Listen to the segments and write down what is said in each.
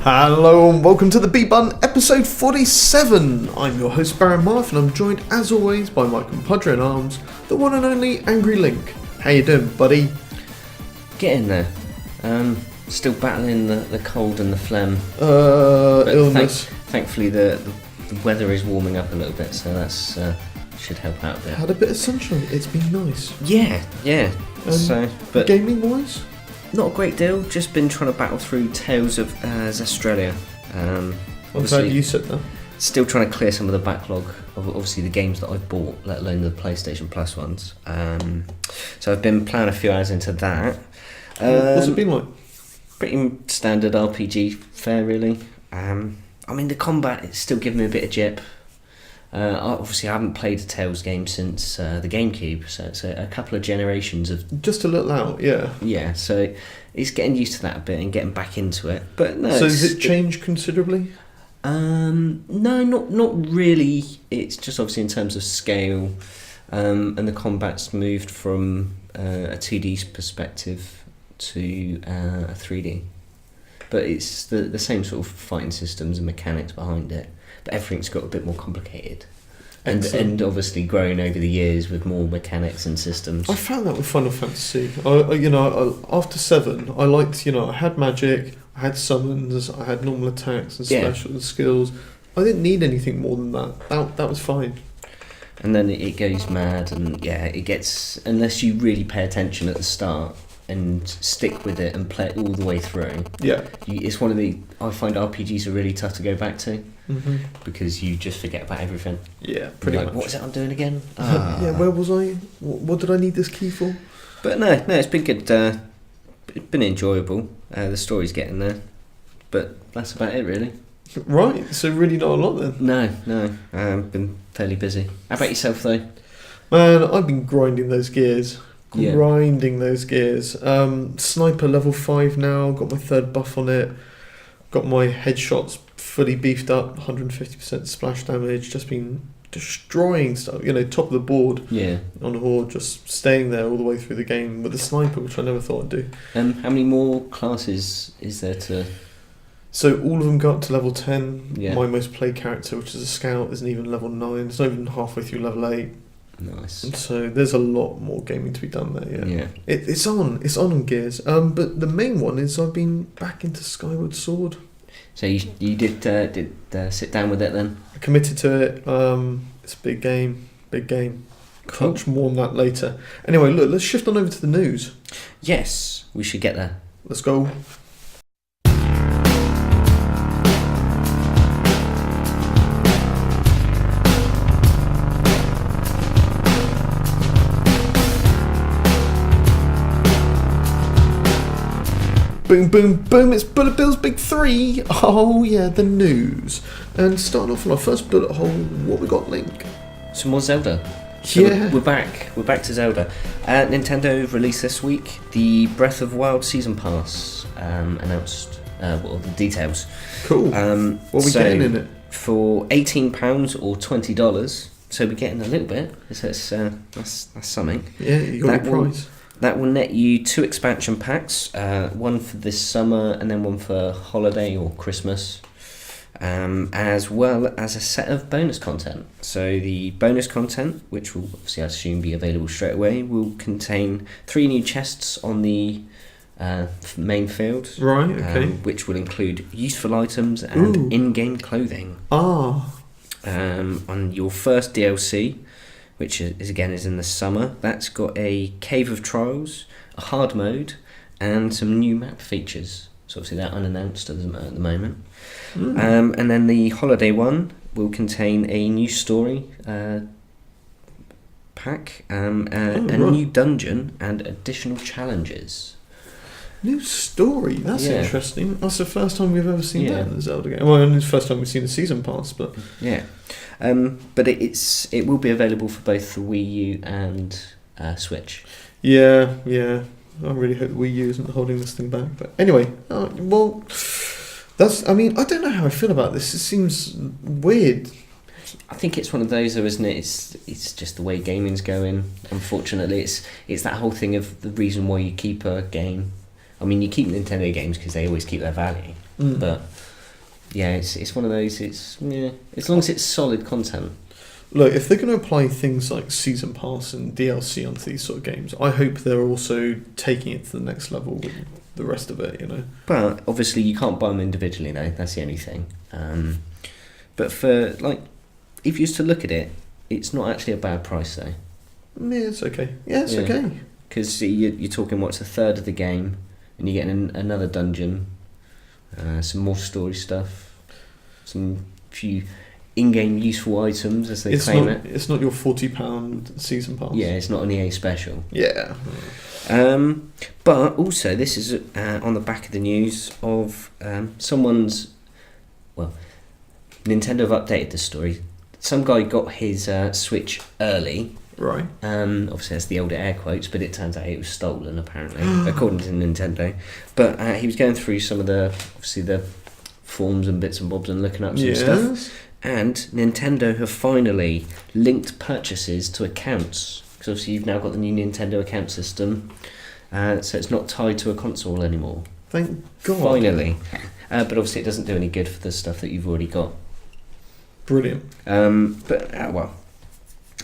Hello and welcome to the B-Bun, episode 47. I'm your host Baron Marf and I'm joined as always by my compadre in arms, the one and only Angry Link. How you doing, buddy? Getting there. Still battling the cold and the phlegm. Illness. Thankfully the weather is warming up a little bit, so that's should help out a bit. Had a bit of sunshine, it's been nice. Yeah. But gaming wise? not a great deal, just been trying to battle through Tales of Australia. I'm glad you said that. Still trying to clear some of the backlog of obviously the games that I've bought, let alone the PlayStation Plus ones. So I've been playing a few hours into that. What's it been like? Pretty standard RPG fare, really. I mean, the combat is still giving me a bit of jip. Obviously, I haven't played a Tales game since the GameCube, so it's a couple of generations of... Just a little out, yeah. Yeah, so it's getting used to that a bit and getting back into it. But no. So has it changed considerably? No, not really. It's just obviously in terms of scale, and the combat's moved from a 2D perspective to a 3D. But it's the same sort of fighting systems and mechanics behind it. But everything's got a bit more complicated, and obviously growing over the years with more mechanics and systems. I found that with Final Fantasy. After 7, I liked. I had magic, I had summons, I had normal attacks and special skills. I didn't need anything more than that. That was fine. And then it goes mad, and it gets, unless you really pay attention at the start and stick with it and play it all the way through. Yeah, it's one of the. I find RPGs are really tough to go back to. Mm-hmm. Because you just forget about everything. Yeah, pretty much. What was it I'm doing again? Yeah, where was I? What did I need this key for? But no, it's been good. It's been enjoyable. The story's getting there, but that's about it, really. Right, so really not a lot then. No. I've been fairly busy. How about yourself, though? Man, I've been grinding those gears. Sniper level 5 now. Got my 3rd buff on it. Got my headshots fully beefed up, 150% splash damage. Just been destroying stuff, top of the board. Yeah. On a horde, just staying there all the way through the game with the sniper, which I never thought I'd do. How many more classes is there to? So all of them go up to level 10. Yeah. My most played character, which is a scout, isn't even level 9. It's not even halfway through level 8. Nice. And so there's a lot more gaming to be done there. Yeah. It's on Gears. But the main one is I've been back into Skyward Sword. So you did sit down with it then? I committed to it. It's a big game. Cool. Much more on that later. Anyway, look, let's shift on over to the news. Yes, we should get there. Let's go. Boom, boom, boom, it's Bullet Bill's Big 3. Oh, yeah, the news. And starting off on our first bullet hole, what we got, Link? Some more Zelda. So yeah. We're back. We're back to Zelda. Nintendo released this week the Breath of Wild Season Pass. Announced the details. Cool. What are we getting in it? For £18 or $20. So we're getting a little bit. So that's something. Yeah, you got the price. That will net you 2 expansion packs, one for this summer and then one for holiday or Christmas, as well as a set of bonus content. So the bonus content, which will obviously I assume be available straight away, will contain 3 new chests on the main field, right? Okay. Which will include useful items and in-game clothing. On your first DLC, which is in the summer, that's got a Cave of Trials, a hard mode, and some new map features. So obviously they're unannounced at the moment. And then the holiday one will contain a new story pack, a new dungeon, and additional challenges. New story? That's interesting. That's the first time we've ever seen that in the Zelda game. Well, it's the first time we've seen the season pass, but... Yeah. But it will be available for both the Wii U and Switch. Yeah. I really hope the Wii U isn't holding this thing back. But anyway, I don't know how I feel about this. It seems weird. I think it's one of those, though, isn't it? It's just the way gaming's going. Unfortunately, it's that whole thing of the reason why you keep a game. I mean, you keep Nintendo games because they always keep their value, but yeah, it's one of those. It's as long as it's solid content. Look, if they're going to apply things like season pass and DLC onto these sort of games, I hope they're also taking it to the next level with the rest of it, you know. But obviously, you can't buy them individually, though. That's the only thing. But for like, if you used to look at it, it's not actually a bad price, though. Yeah, it's okay. Yeah, it's okay. Because you're talking what's a third of the game, and you're getting another dungeon, some more story stuff, some few in-game useful items as they claim it. It's not your £40 season pass. Yeah, it's not an EA special. Yeah. But also, this is on the back of the news of Nintendo have updated the story. Some guy got his Switch early. Right. Obviously, that's the older air quotes, but it turns out it was stolen, apparently, according to Nintendo. But he was going through some of the forms and bits and bobs and looking up some stuff. And Nintendo have finally linked purchases to accounts. Because obviously you've now got the new Nintendo account system, so it's not tied to a console anymore. Thank God. Finally. But obviously it doesn't do any good for the stuff that you've already got. Brilliant. But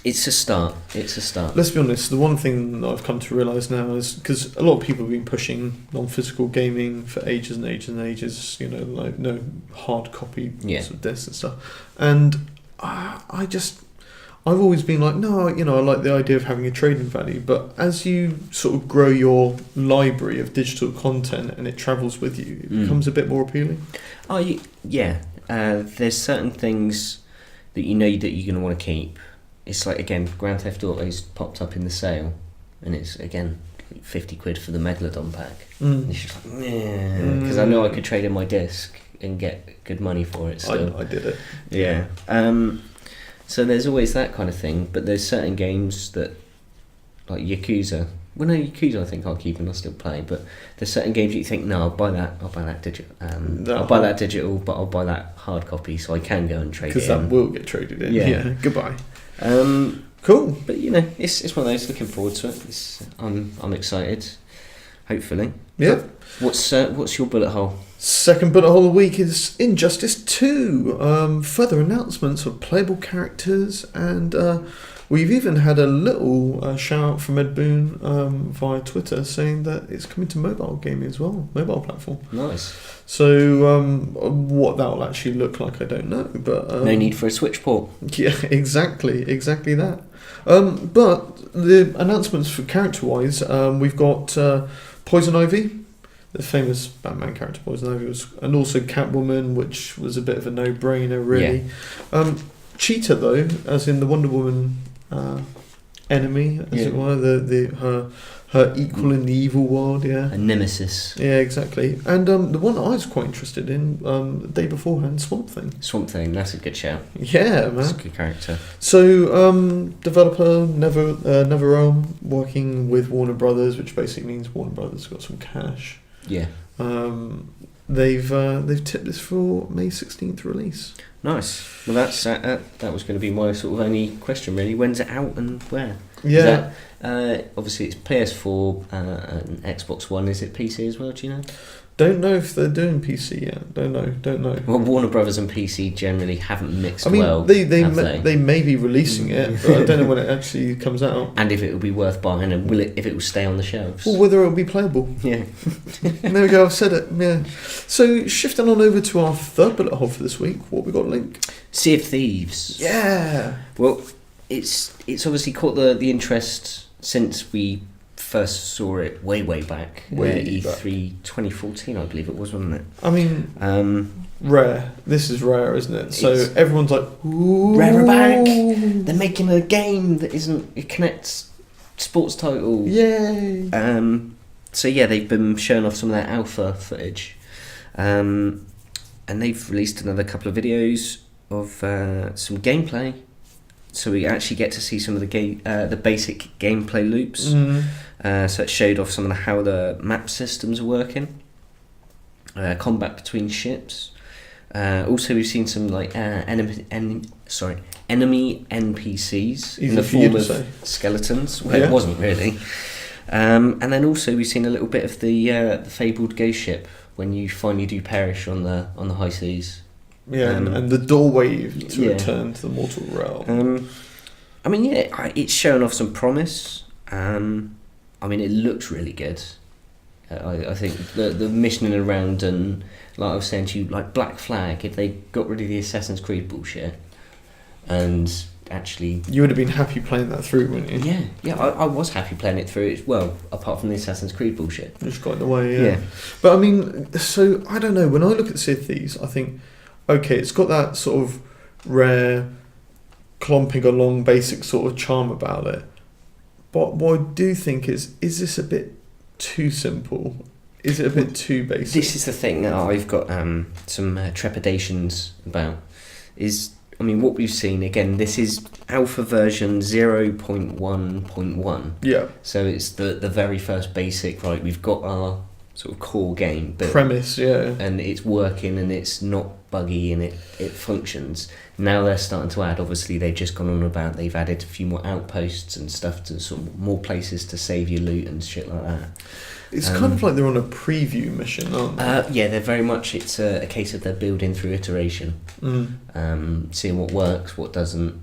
it's a start. It's a start. Let's be honest, the one thing that I've come to realise now is, because a lot of people have been pushing non-physical gaming for ages and ages and ages, you know, like no hard copy sort of discs and stuff. And I've always been like, no, you know, I like the idea of having a trading value, but as you sort of grow your library of digital content and it travels with you, it becomes a bit more appealing. There's certain things that you know that you're going to want to keep. It's like, again, Grand Theft Auto's popped up in the sale, and it's, again, £50 for the Megalodon pack. And it's just like, because I know I could trade in my disc and get good money for it still. I did it. Yeah. So there's always that kind of thing, but there's certain games that, like Yakuza. Well, no, Yakuza I think I'll keep and I'll still play, but there's certain games that you think, no, I'll buy that digital. I'll buy that digital, but I'll buy that hard copy so I can go and trade it in. Because that will get traded in. Yeah. Goodbye. Cool. But, you know, it's one of those, looking forward to it. I'm excited, hopefully. Yeah. What's your bullet hole? Second bullet hole of the week is Injustice 2. Further announcements of playable characters, and we've even had a little shout out from Ed Boon via Twitter saying that it's coming to mobile gaming as well, mobile platform. Nice. So what that will actually look like, I don't know. But no need for a Switch port. Yeah, exactly that. But the announcements for character-wise, we've got Poison Ivy, the famous Batman character Poison Ivy, and also Catwoman, which was a bit of a no-brainer, really. Yeah. Cheetah, though, as in the Wonder Woman enemy, as it were, her equal in the evil world, a nemesis. Yeah, exactly. And the one I was quite interested in, the day beforehand, Swamp Thing, that's a good shout. Yeah, man. That's a good character. So, developer NetherRealm, working with Warner Brothers, which basically means Warner Brothers got some cash. Yeah. They've tipped this for May 16th release. Nice. Well, that was going to be my sort of only question, really. When's it out and where? Yeah. Obviously, it's PS4 and Xbox One. Is it PC as well? Do you know? Don't know if they're doing PC yet. Don't know. Well, Warner Brothers and PC generally haven't mixed well. I mean, they may be releasing it, but I don't know when it actually comes out. And if it will be worth buying, and if it will stay on the shelves. Or whether it will be playable. Yeah. There we go, I've said it. Yeah. So, shifting on over to our third bullet hole for this week, what we got, Link? Sea of Thieves. Yeah. Well, it's obviously caught the interest since we first saw it way back, E3 2014, I believe it was, wasn't it? I mean, rare. This is rare, isn't it? So everyone's like, ooh. Rare back. They're making a game that it connects sports title. Yay. So yeah, they've been showing off some of their alpha footage, and they've released another couple of videos of some gameplay. So we actually get to see some of the basic gameplay loops. So it showed off some of how the map systems are working, combat between ships. Also, we've seen some like enemy NPCs in Easy the for you form to of say. skeletons. Well, Yeah. it wasn't really. And then also we've seen a little bit of the fabled ghost ship when you finally do perish on the high seas. Yeah, and the doorway to yeah. return to the mortal realm. I mean, yeah, it's showing off some promise. I mean, it looks really good. I think the missioning around, and like I was saying to you, like Black Flag, if they got rid of the Assassin's Creed bullshit and actually... You would have been happy playing that through, wouldn't you? Yeah, I was happy playing it through. Well, apart from the Assassin's Creed bullshit. Just got in the way, yeah. But I mean, so, I don't know, when I look at Sea of Thieves, I think, okay, it's got that sort of rare, clomping along basic sort of charm about it. But what I do think is this a bit too simple? Is it a bit too basic? This is the thing that I've got some trepidations about. I mean, what we've seen, again, this is alpha version 0.1.1. Yeah. So it's the very first basic, right? We've got our sort of core game built. Premise, yeah. And it's working and it's not buggy and it functions. Now they're starting to add, obviously they've just gone on about, they've added a few more outposts and stuff to sort of more places to save your loot and shit like that. It's kind of like they're on a preview mission, aren't they? Yeah, they're very much, it's a case of they're building through iteration. Seeing what works, what doesn't.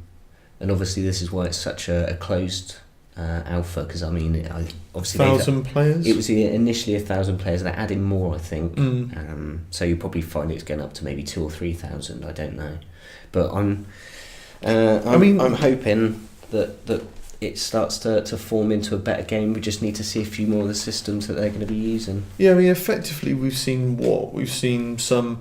And obviously this is why it's such a closed alpha, because I mean, obviously 1,000 players? It was initially 1,000 players, they're adding more, I think. So you'll probably find it's going up to maybe 2,000 or 3,000, I don't know. But I'm hoping that it starts to form into a better game. We just need to see a few more of the systems that they're going to be using. Yeah, I mean, effectively, we've seen some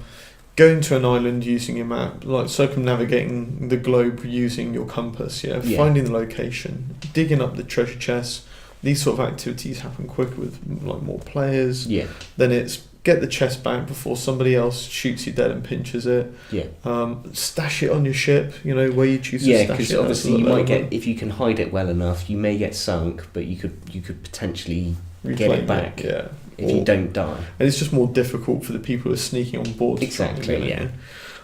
going to an island using your map, like circumnavigating the globe using your compass, finding the location, digging up the treasure chests. These sort of activities happen quicker with like more players. Yeah. Then it's get the chest back before somebody else shoots you dead and pinches it. Yeah. Stash it on your ship, where you choose to stash it. Yeah, because obviously you might get, if you can hide it well enough, you may get sunk, but you could potentially get it back. If you don't die. And it's just more difficult for the people who are sneaking on board. Exactly, yeah.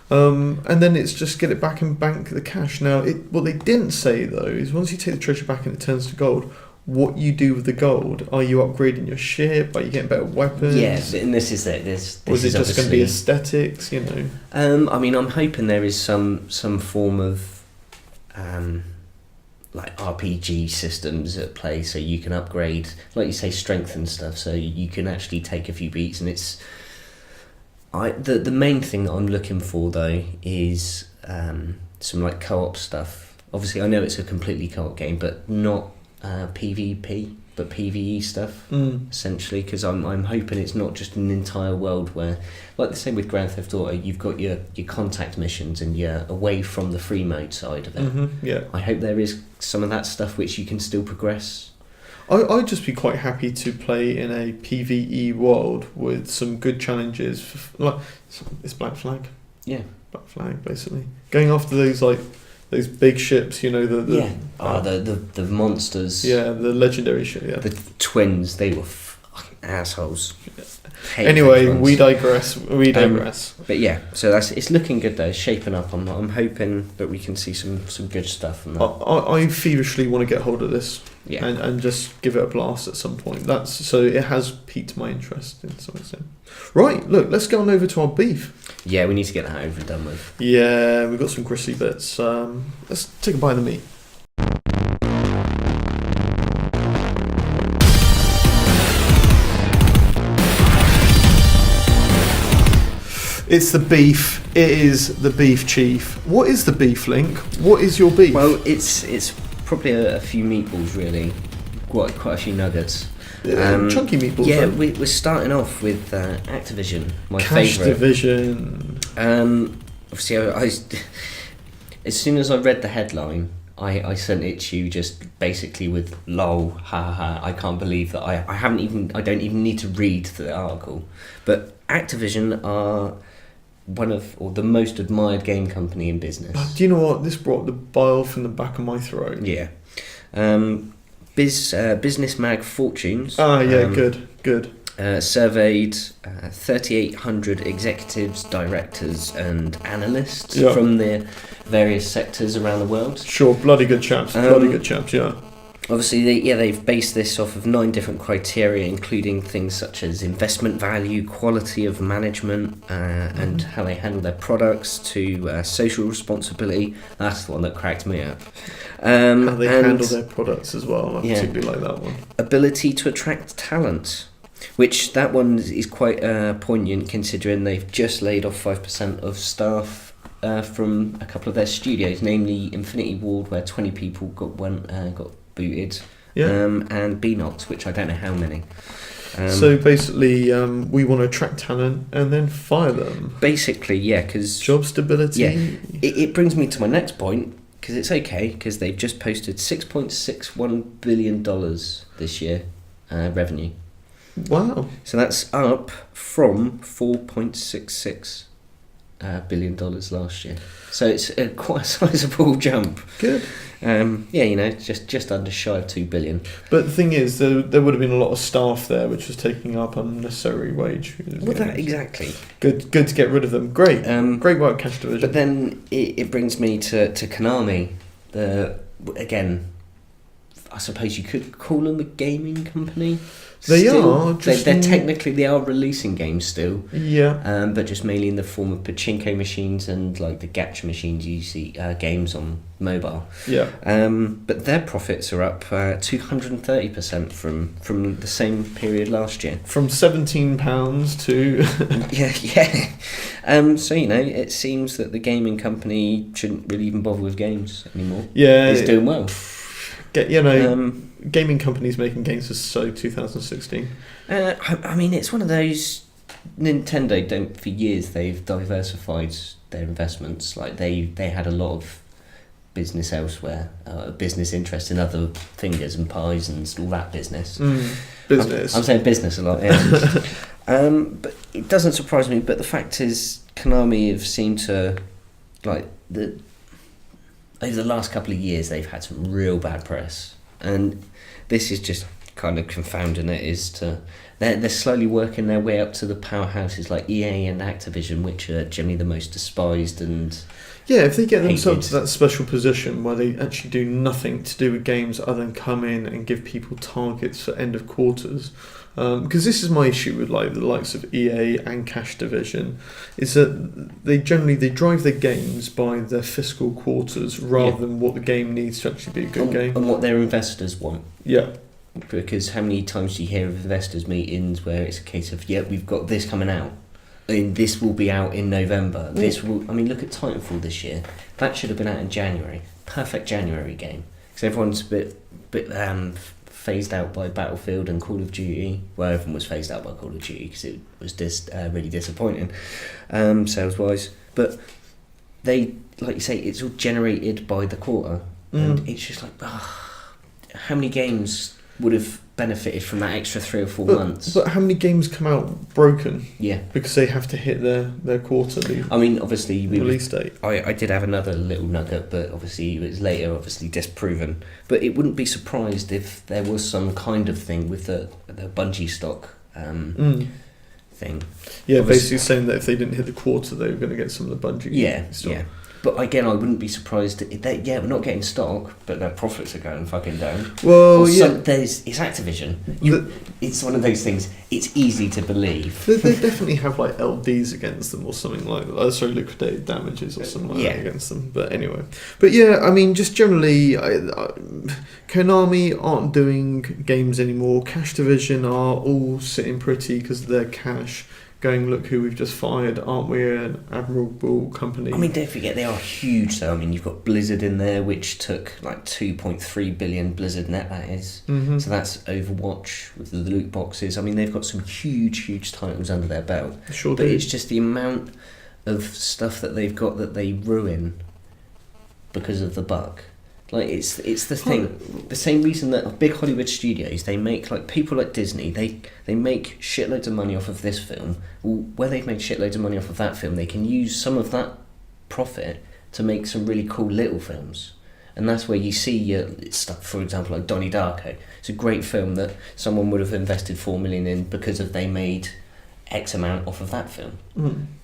And then it's just get it back and bank the cash. Now, what they didn't say, though, is once you take the treasure back and it turns to gold, what you do with the gold. Are you upgrading your ship? Are you getting better weapons? Yes, and this is it. Or is it just going to be aesthetics, I mean, I'm hoping there is some form of like RPG systems at play, so you can upgrade, like you say, strength and stuff, so you can actually take a few beats. And it's the main thing that I'm looking for, though, is some like co-op stuff. Obviously, I know it's a completely co-op game, but not PvP, but PvE stuff, essentially, because I'm hoping it's not just an entire world where, like the same with Grand Theft Auto, you've got your contact missions and you're away from the free mode side of it. Yeah. I hope there is some of that stuff which you can still progress. I'd just be quite happy to play in a PvE world with some good challenges, like it's Black Flag. Yeah. Black Flag, basically. Going after those big ships, the monsters. Yeah, the legendary ship. Yeah, the twins. They were fucking assholes. Anyway, we digress. But yeah, so it's looking good though. It's shaping up. I'm hoping that we can see some good stuff from that. I feverishly want to get hold of this. Yeah. And just give it a blast at some point. So it has piqued my interest in some extent. Right, look, let's go on over to our beef. Yeah, we need to get that over and done with. Yeah, we've got some gristly bits. Let's take a bite of the meat. It's the beef. It is the beef, Chief. What is the beef, Link? What is your beef? Well, it's probably a few meatballs, really. Quite a few nuggets. Chunky meatballs. Yeah, we're starting off with Activision, my favourite. Division. Obviously, I as soon as I read the headline, I sent it to you just basically with lol, ha ha ha. I can't believe that I don't even need to read the article. But Activision are the most admired game company in business. Do you know what? This brought the bile from the back of my throat. Yeah. Business Mag Fortunes. Good. surveyed 3,800 executives, directors, and analysts Yeah. from the various sectors around the world. Sure, bloody good chaps. Yeah. Obviously, they've based this off of 9 different criteria, including things such as investment value, quality of management, and how they handle their products, to social responsibility. That's the one that cracked me up. How they handle their products as well. I particularly like that one. Ability to attract talent, which that one is quite poignant, considering they've just laid off 5% of staff from a couple of their studios, namely Infinity Ward, where 20 people got booted, and BNOT, which I don't know how many. So basically, we want to attract talent and then fire them. Basically, yeah, because job stability. Yeah, it brings me to my next point, because it's okay, because they've just posted $6.61 billion this year revenue. Wow. So that's up from $4.66 billion last year. So it's quite a sizable jump. Good. Just under shy of $2 billion. But the thing is, there would have been a lot of staff there, which was taking up unnecessary wage. Well, that exactly. Good to get rid of them. Great. Great work, Cash Division. But then it brings me to Konami. Again, I suppose you could call them a gaming company. They still, are. They're technically, they are releasing games still. Yeah. But just mainly in the form of pachinko machines and like the gacha machines you see games on mobile. Yeah. But their profits are up 230% from the same period last year. From £17 to yeah. So it seems that the gaming company shouldn't really even bother with games anymore. Yeah. It's doing well. Gaming companies making games for 2016. I mean, it's one of those. Nintendo for years they've diversified their investments. Like they had a lot of business elsewhere, business interest in other fingers and pies and all that business. Business. I'm saying business a lot. Yeah. But it doesn't surprise me. But the fact is, Konami have seemed to over the last couple of years, they've had some real bad press, and this is just kind of confounding it. They're slowly working their way up to the powerhouses like EA and Activision, which are generally the most despised and if they get themselves hated. to that special position where they actually do nothing to do with games other than come in and give people targets for end of quarters. Because this is my issue with like the likes of EA and Cash Division, is that they drive their games by their fiscal quarters rather than what the game needs to actually be a good game and what their investors want. Yeah. Because how many times do you hear of investors meetings where it's a case of we've got this coming out, and this will be out in November. Look at Titanfall this year. That should have been out in January. Perfect January game. Because everyone's a bit phased out by Battlefield and Call of Duty. Well, everyone was phased out by Call of Duty because it was really disappointing sales wise. But they, like you say, it's all generated by the quarter, and it's just like, how many games would have benefited from that extra 3 or 4 months? But how many games come out broken? Yeah, because they have to hit their quarterly. I mean, obviously, release date. I did have another little nugget, but obviously it was later, obviously disproven. But it wouldn't be surprised if there was some kind of thing with the Bungie stock thing. Yeah, basically saying that if they didn't hit the quarter, they were going to get some of the Bungie stock. Yeah. But again, I wouldn't be surprised that we're not getting stock, but their profits are going fucking down. Well, it's Activision. It's one of those things. It's easy to believe. They definitely have like LDs against them or something like that. Liquidated damages or something like that against them. But anyway, I mean, just generally, Konami aren't doing games anymore. Cash Division are all sitting pretty because of their cash. Going, look who we've just fired, aren't we an admirable company? I mean, don't forget, they are huge though. I mean, you've got Blizzard in there, which took like 2.3 billion Blizzard net, that is. Mm-hmm. So that's Overwatch with the loot boxes. I mean, they've got some huge titles under their belt. Sure but do. It's just the amount of stuff that they've got that they ruin because of the buck. Like it's the thing. The same reason that big Hollywood studios, they make, like, people like Disney, they make shitloads of money off of this film. Well, where they've made shitloads of money off of that film, they can use some of that profit to make some really cool little films. And that's where you see stuff, for example, like Donnie Darko. It's a great film that someone would have invested $4 million in because they made X amount off of that film.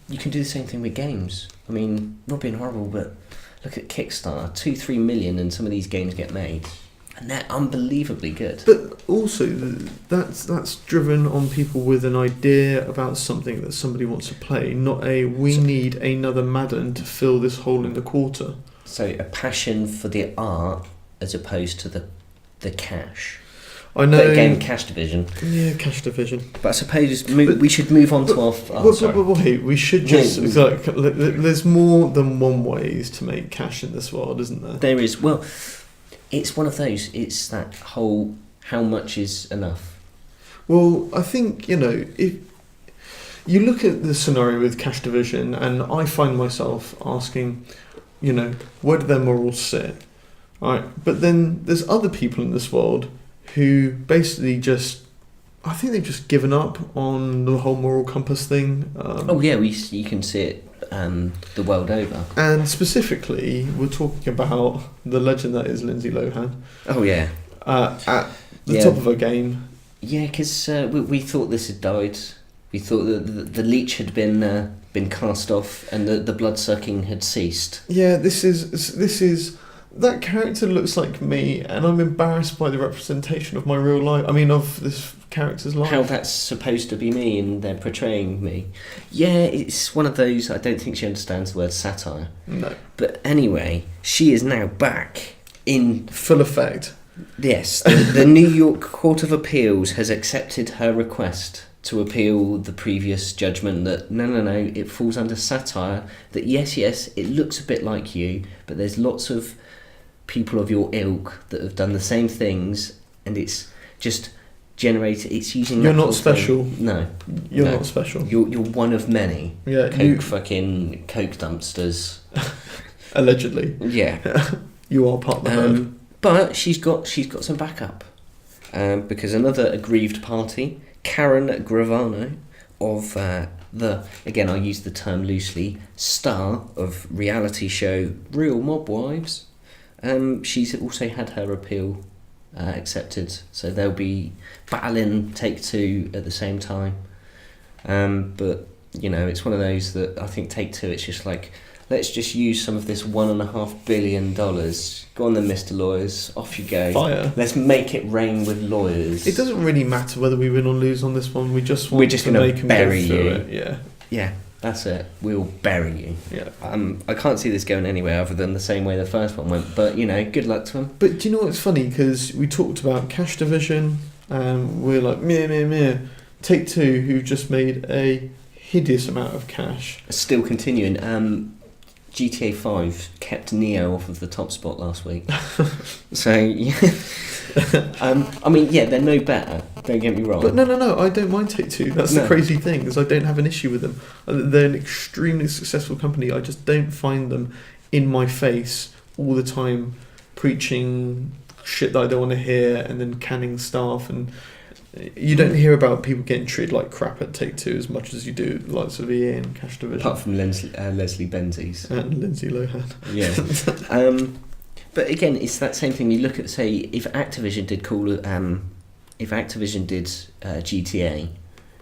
You can do the same thing with games. I mean, not being horrible, but look at Kickstarter, 2-3 million, and some of these games get made, and they're unbelievably good. But also, that's driven on people with an idea about something that somebody wants to play, not we need another Madden to fill this hole in the quarter. So a passion for the art as opposed to the cash. I know. But again, Cash Division. Yeah, Cash Division. But I suppose we should move on to our... But wait, we should just... there's more than one ways to make cash in this world, isn't there? There is. Well, it's one of those. It's that whole how much is enough. Well, I think, if you look at the scenario with Cash Division, and I find myself asking, where do their morals sit? Right? But then there's other people in this world who basically I think they've just given up on the whole moral compass thing. You can see it the world over. And specifically, we're talking about the legend that is Lindsay Lohan. Oh, yeah. At the top of her game. Yeah, because we thought this had died. We thought that the leech had been cast off and the blood-sucking had ceased. Yeah, this is... That character looks like me, and I'm embarrassed by the representation of my real life. I mean, of this character's life. How that's supposed to be me, and they're portraying me. Yeah, it's one of those. I don't think she understands the word satire. No. But anyway, she is now back in full effect. Yes, the New York Court of Appeals has accepted her request to appeal the previous judgment that no, it falls under satire. That yes, it looks a bit like you, but there's lots of people of your ilk that have done the same things, and it's just generated. It's using. You're not special. No, you're not special. You're one of many. Yeah, fucking coke dumpsters. Allegedly. Yeah, you are part of the herd. But she's got some backup, because another aggrieved party, Karen Gravano, of again I'll use the term loosely, star of reality show Real Mob Wives. She's also had her appeal accepted, so they'll be battling Take-Two at the same time. But it's one of those that I think Take-Two, it's just like, let's just use some of this $1.5 billion. Go on then, Mr. Lawyers, off you go. Fire. Let's make it rain with lawyers. It doesn't really matter whether we win or lose on this one. We're just going to make them bury go through you. it. Yeah, that's it. We'll bury you. Yeah. I can't see this going anywhere other than the same way the first one went. But good luck to them. But do you know what's funny? Because we talked about Cash Division, and we're like meh. Take-Two, who just made a hideous amount of cash. Still continuing. GTA 5 kept Neo off of the top spot last week. So, yeah. They're no better, don't get me wrong. But no, I don't mind Take-Two. That's the crazy thing, is I don't have an issue with them. They're an extremely successful company. I just don't find them in my face all the time preaching shit that I don't want to hear and then canning staff. And you don't hear about people getting treated like crap at Take-Two as much as you do the likes of EA and Cash Division. Apart from Leslie Benzies. And Lindsay Lohan. Yeah. But again, it's that same thing. You look at, say, if Activision did GTA,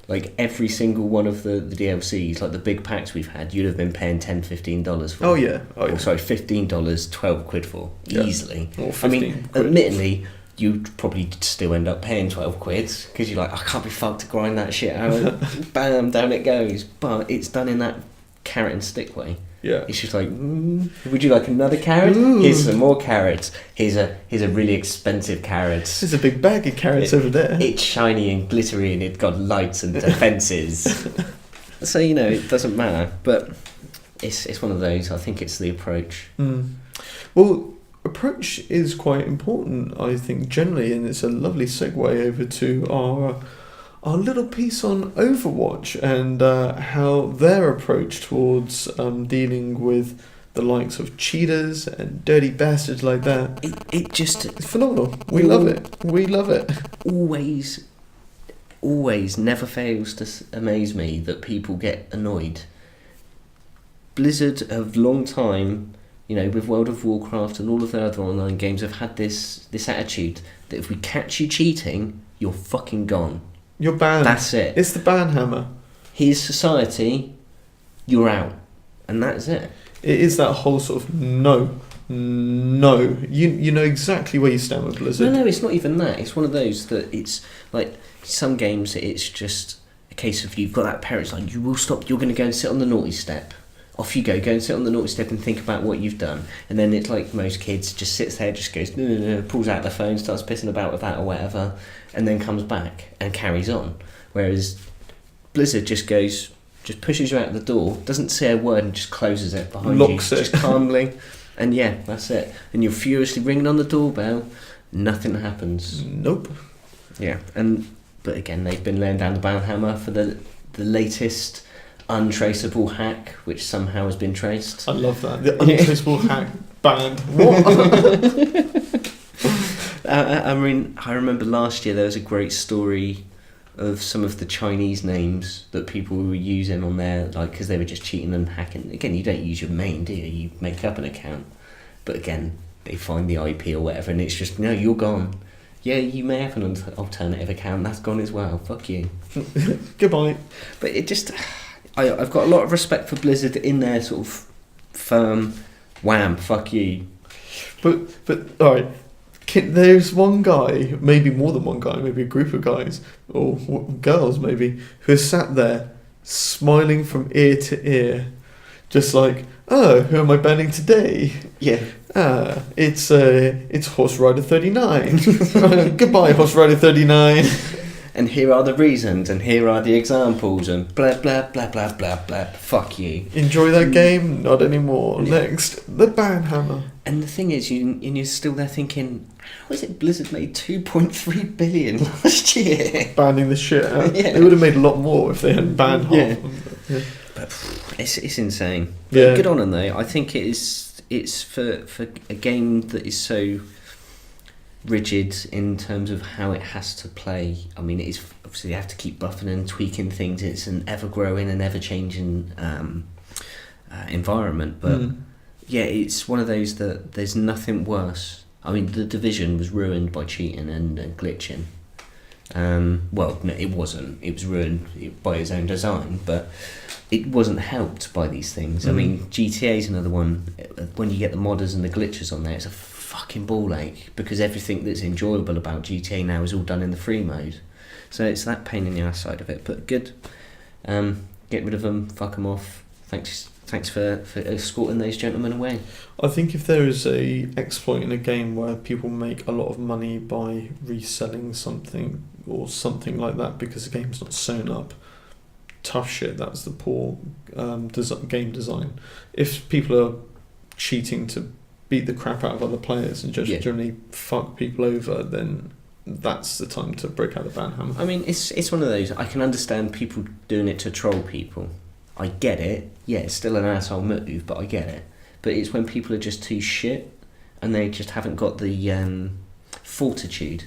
like every single one of the DLCs, like the big packs we've had, you'd have been paying $10-15 for. Oh yeah. Sorry, $15, £12 for, easily. Or 15 quid. Admittedly, you'd probably still end up paying £12 because you're like, I can't be fucked to grind that shit out. Bam, down it goes. But it's done in that carrot and stick way. Yeah. It's just like, would you like another carrot? Ooh. Here's some more carrots. Here's a really expensive carrot. There's a big bag of carrots over there. It's shiny and glittery and it's got lights and defences. So, it doesn't matter. But it's one of those. I think it's the approach. Well, approach is quite important, I think, generally, and it's a lovely segue over to our little piece on Overwatch and how their approach towards dealing with the likes of cheaters and dirty bastards like that. It's phenomenal. We love it. Always never fails to amaze me that people get annoyed. Blizzard have long time with World of Warcraft and all of the other online games, have had this attitude that if we catch you cheating, you're fucking gone. You're banned. That's it. It's the ban hammer. Here's society, you're out. And that's it. It is that whole sort of no. You know exactly where you stand with Blizzard. No, it's not even that. It's one of those that it's like some games. It's just a case of you've got that parent's like, you will stop. You're going to go and sit on the naughty step. Off you go and sit on the naughty step and think about what you've done. And then it's like most kids just sits there, just goes no, pulls out the phone, starts pissing about with that or whatever, and then comes back and carries on. Whereas Blizzard just pushes you out the door, doesn't say a word, and just closes it behind Locks you, it. just calmly. And yeah, that's it. And you're furiously ringing on the doorbell, nothing happens. Nope. Yeah, but again, they've been laying down the ban hammer for the latest untraceable hack, which somehow has been traced. I love that. The untraceable hack banned. What? I remember last year there was a great story of some of the Chinese names that people were using on there, like, because they were just cheating and hacking. Again, you don't use your main, do you? You make up an account. But again, they find the IP or whatever, and it's just, no, you're gone. Yeah, you may have an alternative account, that's gone as well. Fuck you. Goodbye. But it just... I've got a lot of respect for Blizzard in their sort of firm, wham, fuck you. But alright, there's one guy, maybe more than one guy, maybe a group of guys, or girls maybe, who has sat there smiling from ear to ear, just like, oh, who am I banning today? Yeah. It's Horse Rider 39. Goodbye, Horse Rider 39. And here are the reasons, and here are the examples, and blah, blah, blah, blah, blah, blah. Fuck you. Enjoy that game? Not anymore. Yeah. Next, the ban hammer. And the thing is, you're still there thinking, how is it Blizzard made 2.3 billion last year? Banning the shit out. Yeah. They would have made a lot more if they hadn't banned half Yeah. of them. Yeah. But it's insane. But Yeah. good on them though. I think it's for a game that is so rigid in terms of how it has to play. I mean, it is obviously you have to keep buffing and tweaking things. It's an ever-growing and ever-changing environment. But yeah, it's one of those that there's nothing worse. I mean, The Division was ruined by cheating and glitching. Well, no, it wasn't. It was ruined by its own design, but it wasn't helped by these things. I mean, GTA is another one. When you get the modders and the glitches on there, it's a fucking ball ache, because everything that's enjoyable about GTA now is all done in the free mode. So it's that pain in the ass side of it. But good. Get rid of them. Fuck them off. Thanks for escorting those gentlemen away. I think if there is a exploit in a game where people make a lot of money by reselling something or something like that because the game's not sewn up, tough shit. That's the poor game design. If people are cheating to beat the crap out of other players and just generally fuck people over, then that's the time to break out the ban hammer. I mean, it's one of those. I can understand people doing it to troll people. I get it. Yeah, it's still an asshole move, but I get it. But it's when people are just too shit and they just haven't got the fortitude.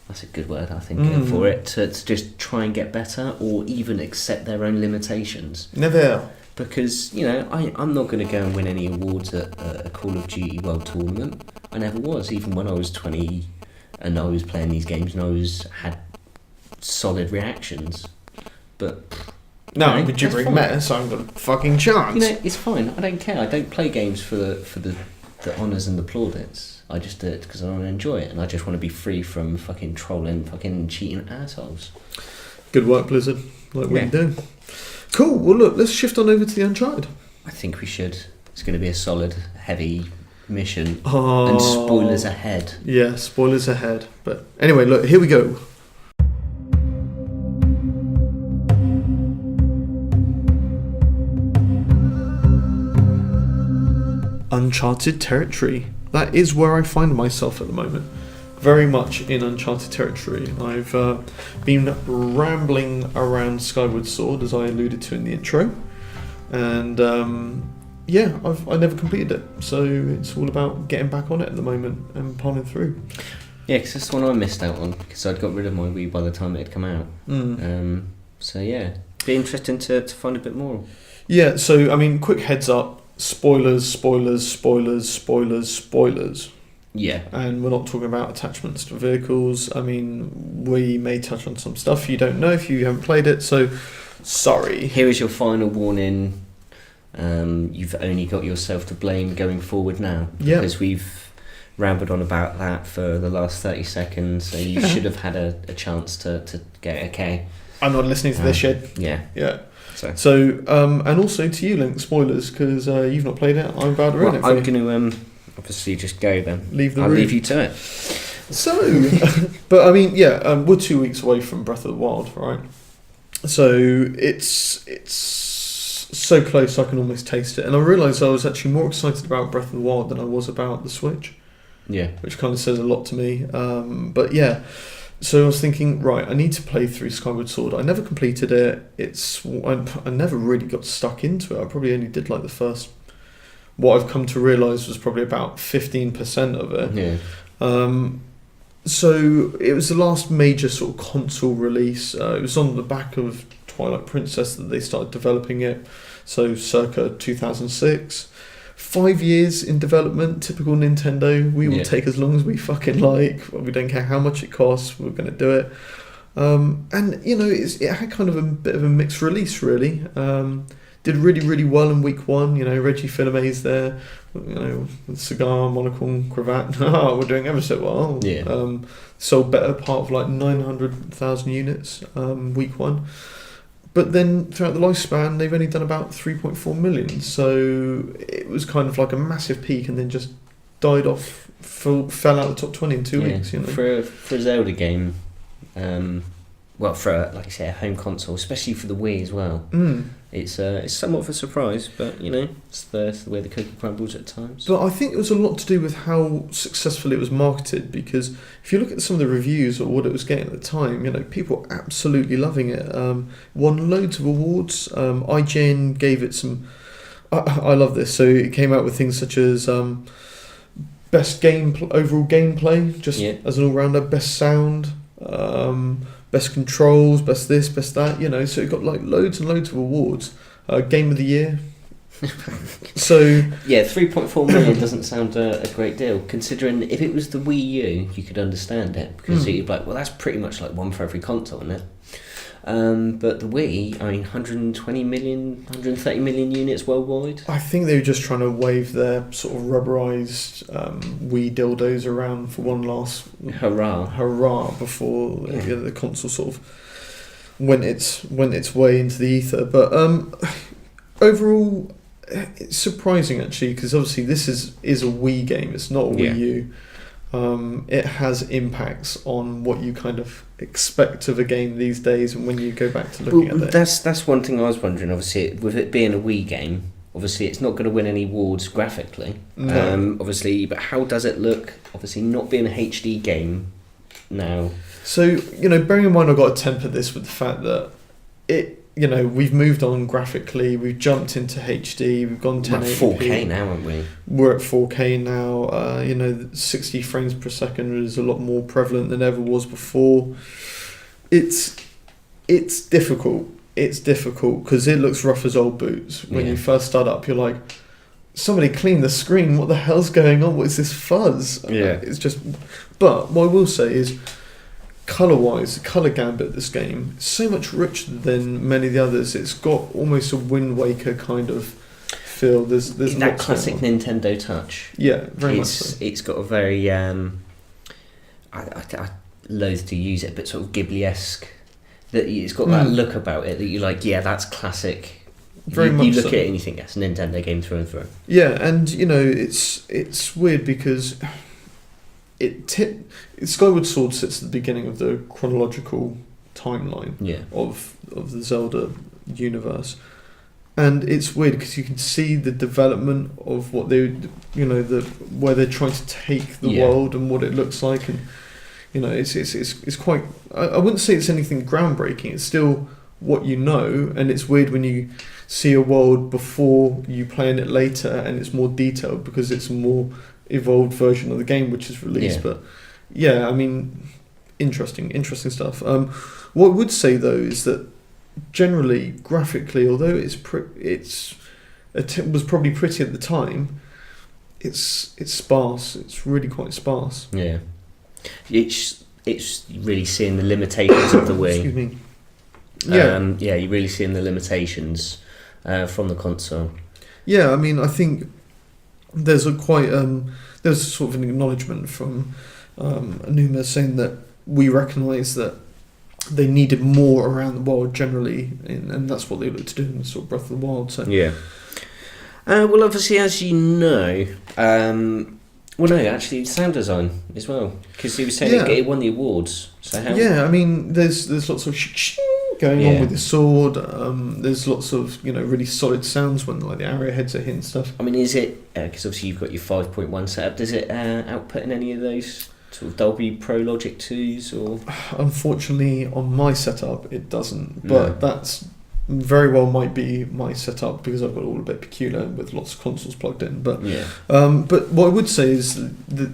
That's a good word, I think, for it, to just try and get better or even accept their own limitations. Never. Because, I'm not going to go and win any awards at a Call of Duty World Tournament. I never was, even when I was 20 and I was playing these games and I had solid reactions. But... No, I'm gibbering meta, so I haven't got a fucking chance. It's fine. I don't care. I don't play games for the honours and the plaudits. I just do it because I want to enjoy it, and I just want to be free from fucking trolling, fucking cheating assholes. Good work, Blizzard. Like what you're doing. Cool. Well, look, let's shift on over to the Uncharted. I think we should. It's going to be a solid, heavy mission, Oh, and spoilers ahead. Yeah, spoilers ahead. But anyway, look, here we go. Uncharted territory. That is where I find myself at the moment. Very much in Uncharted territory. I've been rambling around Skyward Sword, as I alluded to in the intro, and I never completed it, so it's all about getting back on it at the moment and pulling through. Yeah, because that's the one I missed out on, because I'd got rid of my Wii by the time it had come out. So yeah, be interesting to find a bit more. Yeah, so I mean, quick heads up. spoilers, spoilers, spoilers, spoilers, spoilers. Yeah. And we're not talking about attachments to vehicles. I mean, we may touch on some stuff you don't know if you haven't played it, so sorry. Here is your final warning. You've only got yourself to blame going forward now. Yeah. Because we've rambled on about that for the last 30 seconds, so you should have had a chance to get okay. I'm not listening to this shit. Yeah. Yeah. So and also to you, Link, spoilers, because you've not played it. I'm about to ruin it for I'm you. going to obviously just go then. I'll leave you to it. So, but I mean, yeah, we're 2 weeks away from Breath of the Wild, right? So it's so close I can almost taste it. And I realised I was actually more excited about Breath of the Wild than I was about the Switch. Yeah. Which kind of says a lot to me. But yeah, so I was thinking, right, I need to play through Skyward Sword. I never completed it. I never really got stuck into it. I probably only did like the first... What I've come to realise was probably about 15% of it. Yeah. So it was the last major sort of console release. It was on the back of Twilight Princess that they started developing it. So circa 2006. 5 years in development, typical Nintendo. We will take as long as we fucking like. We don't care how much it costs. We're going to do it. And, you know, it had kind of a bit of a mixed release, really. Did really, really well in week one. You know, Reggie Fils-Aimé's there, you know, with cigar, monocle, cravat. We're doing ever so well. Yeah. Sold better part of like 900,000 units week one. But then throughout the lifespan, they've only done about 3.4 million. So it was kind of like a massive peak and then just died off, fell out of the top 20 in 2 weeks. You know? For a Zelda game, well, for like I say, a home console, especially for the Wii as well. It's somewhat of a surprise, but you know, it's the way the cookie crumbles at times. But I think it was a lot to do with how successfully it was marketed, because if you look at some of the reviews or what it was getting at the time, you know, people were absolutely loving it. Won loads of awards. IGN gave it some... I love this. So it came out with things such as best overall gameplay, just as an all-rounder, best sound, best controls, best this, best that, you know, so it got like loads and loads of awards. Game of the year. So yeah, 3.4 million doesn't sound a great deal, considering if it was the Wii U, you could understand it, because you'd be like, well, that's pretty much like one for every console, isn't it? But the Wii, I mean, 120 million, 130 million units worldwide. I think they were just trying to wave their sort of rubberized Wii dildos around for one last hurrah before the console sort of went its way into the ether. But overall, it's surprising actually, because obviously this is a Wii game. It's not a Wii U. It has impacts on what you kind of expect of a game these days, and when you go back to looking at it. That's one thing I was wondering. Obviously, with it being a Wii game, obviously it's not going to win any awards graphically. No. Obviously, but how does it look? Obviously, not being a HD game now. So, you know, bearing in mind, I've got to temper this with the fact that you know, we've moved on graphically, we've jumped into HD, we've gone 1080p. We're at 4K now, aren't we? We're at 4K now. You know, 60 frames per second is a lot more prevalent than ever was before. It's difficult. It's difficult because it looks rough as old boots. When you first start up, you're like, somebody clean the screen. What the hell's going on? What is this fuzz? Yeah. It's just... But what I will say is, colour-wise, the colour gambit of this game is so much richer than many of the others. It's got almost a Wind Waker kind of feel. There's that classic Nintendo touch. Yeah, very much so. It's got a very I loathe to use it, but sort of Ghibli-esque. That it's got that look about it that you're like, yeah, that's classic. Very much. You look so. at it and you think that's a Nintendo game through and through. Yeah, and you know, it's weird because Skyward Sword sits at the beginning of the chronological timeline of the Zelda universe, and it's weird because you can see the development of what they, you know, where they're trying to take the world and what it looks like, and you know, it's quite. I wouldn't say it's anything groundbreaking. It's still what you know, and it's weird when you see a world before you play in it later, and it's more detailed because it's a more evolved version of the game which is released. But yeah, I mean, interesting stuff. What I would say though is that generally graphically, although it's was probably pretty at the time, it's sparse. It's really quite sparse. Yeah. It's really seeing the limitations of the Wii. Excuse me. Yeah. Yeah, you're really seeing the limitations from the console. Yeah, I mean, I think there's there's sort of an acknowledgement from Anuma saying that we recognise that they needed more around the world generally, and that's what they looked to do in sort of Breath of the Wild. So yeah. Well, obviously, as you know, actually, sound design as well, because he was saying it won the awards. So how? Yeah, I mean, there's lots of going on with the sword. There's lots of really solid sounds when like the arrowheads are hitting stuff. I mean, is it because obviously you've got your 5.1 setup? Does it output in any of those sort of Dolby Pro Logic 2s or? Unfortunately, on my setup, it doesn't. But that's very well might be my setup because I've got all a bit peculiar with lots of consoles plugged in. But but what I would say is that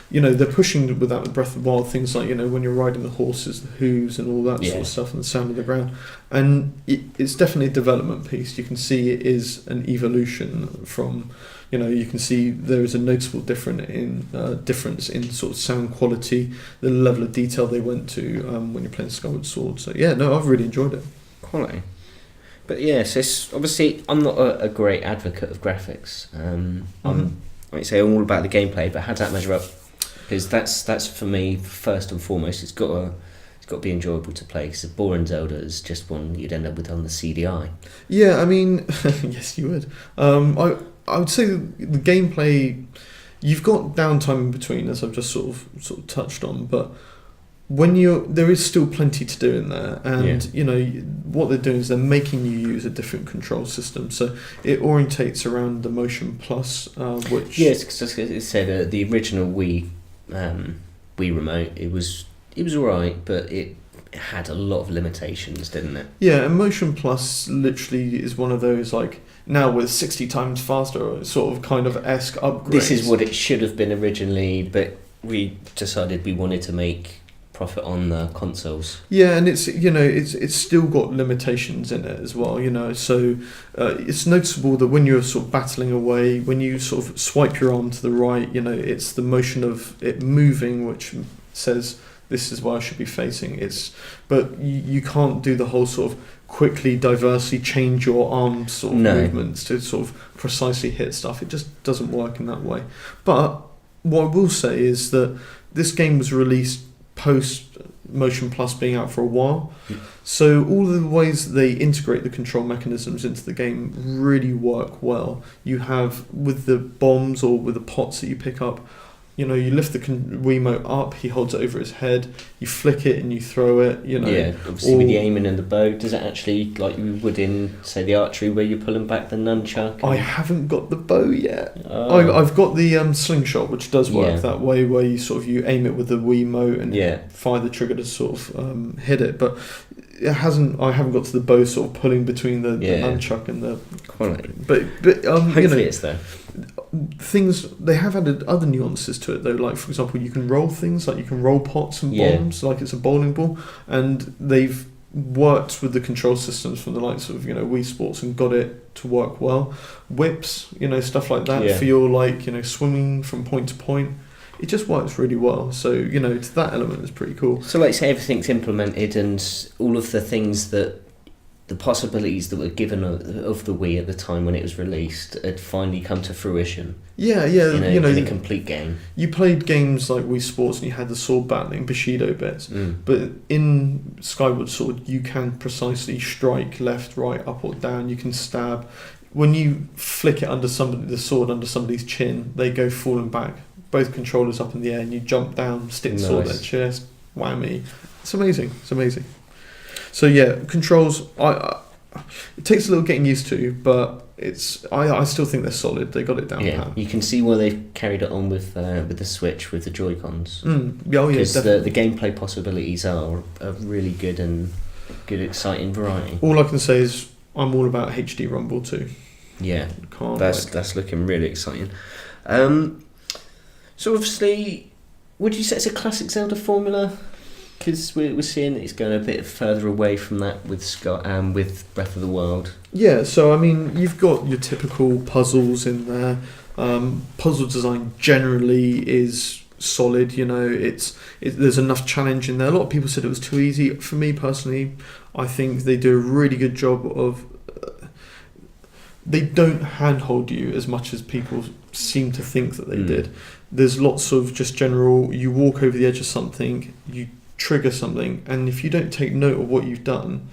they're pushing with that with Breath of the Wild things like when you're riding the horses, the hooves and all that sort of stuff, and the sound of the ground. And it's definitely a development piece. You can see it is an evolution from. You can see there is a noticeable difference in sort of sound quality, the level of detail they went to when you're playing Skyward Sword. So I've really enjoyed it. Quality. But so it's, obviously I'm not a great advocate of graphics. I'm all about the gameplay, but how does that measure up? Because that's for me first and foremost. It's got to be enjoyable to play. Because if boring Zelda is just one you'd end up with on the CDI. Yeah, I mean, yes, you would. I would say the gameplay, you've got downtime in between, as I've just sort of touched on, but there is still plenty to do in there, and what they're doing is they're making you use a different control system, so it orientates around the Motion Plus, which because it said the original Wii remote, it was alright, but it had a lot of limitations, didn't it? Yeah, and Motion Plus literally is one of those like. Now with 60 times faster sort of kind of esque upgrades. This is what it should have been originally, but we decided we wanted to make profit on the consoles. Yeah, and it's still got limitations in it as well, so it's noticeable that when you're sort of battling away, when you sort of swipe your arm to the right, it's the motion of it moving which says this is where I should be facing. But you can't do the whole sort of quickly, diversely change your arm sort of movements to sort of precisely hit stuff. It just doesn't work in that way. But what I will say is that this game was released post Motion Plus being out for a while. So all of the ways they integrate the control mechanisms into the game really work well. You have with the bombs or with the pots that you pick up, you lift the Wiimote up, he holds it over his head, you flick it and you throw it, obviously with the aiming and the bow, does it actually, like you would in, say, the archery where you're pulling back the nunchuck? I haven't got the bow yet. I've got the slingshot, which does work that way, where you aim it with the Wiimote and fire the trigger to sort of hit it, but I haven't got to the bow sort of pulling between the nunchuck and the... Quality. But hopefully it's there. Things they have added other nuances to it though, like for example you can roll things, like you can roll pots and bombs like it's a bowling ball, and they've worked with the control systems from the likes of Wii Sports and got it to work well. Whips, stuff like that feel like swimming from point to point. It just works really well, so to that element is pretty cool. So like say everything's implemented and all of the things that the possibilities that were given of the Wii at the time when it was released had finally come to fruition. In a complete game. You played games like Wii Sports and you had the sword battling Bushido bits, but in Skyward Sword you can precisely strike left, right, up or down. You can stab. When you flick it the sword under somebody's chin, they go falling back. Both controllers up in the air, and you jump down, stick the sword at their chest, whammy. It's amazing. So controls. It takes a little getting used to, but I still think they're solid. They got it down. Yeah, you can see why they've carried it on with the Switch with the Joy-Cons. Because the gameplay possibilities are really good and good, exciting variety. All I can say is I'm all about HD Rumble too. Yeah, that's looking really exciting. So obviously, would you say it's a classic Zelda formula? because we're seeing it's going a bit further away from that with with Breath of the Wild. Yeah, so I mean, you've got your typical puzzles in there. Puzzle design generally is solid. You know, there's enough challenge in there. A lot of people said it was too easy. For me personally, I think they do a really good job of. They don't handhold you as much as people seem to think that they did. There's lots of just general, you walk over the edge of something, you trigger something, and if you don't take note of what you've done,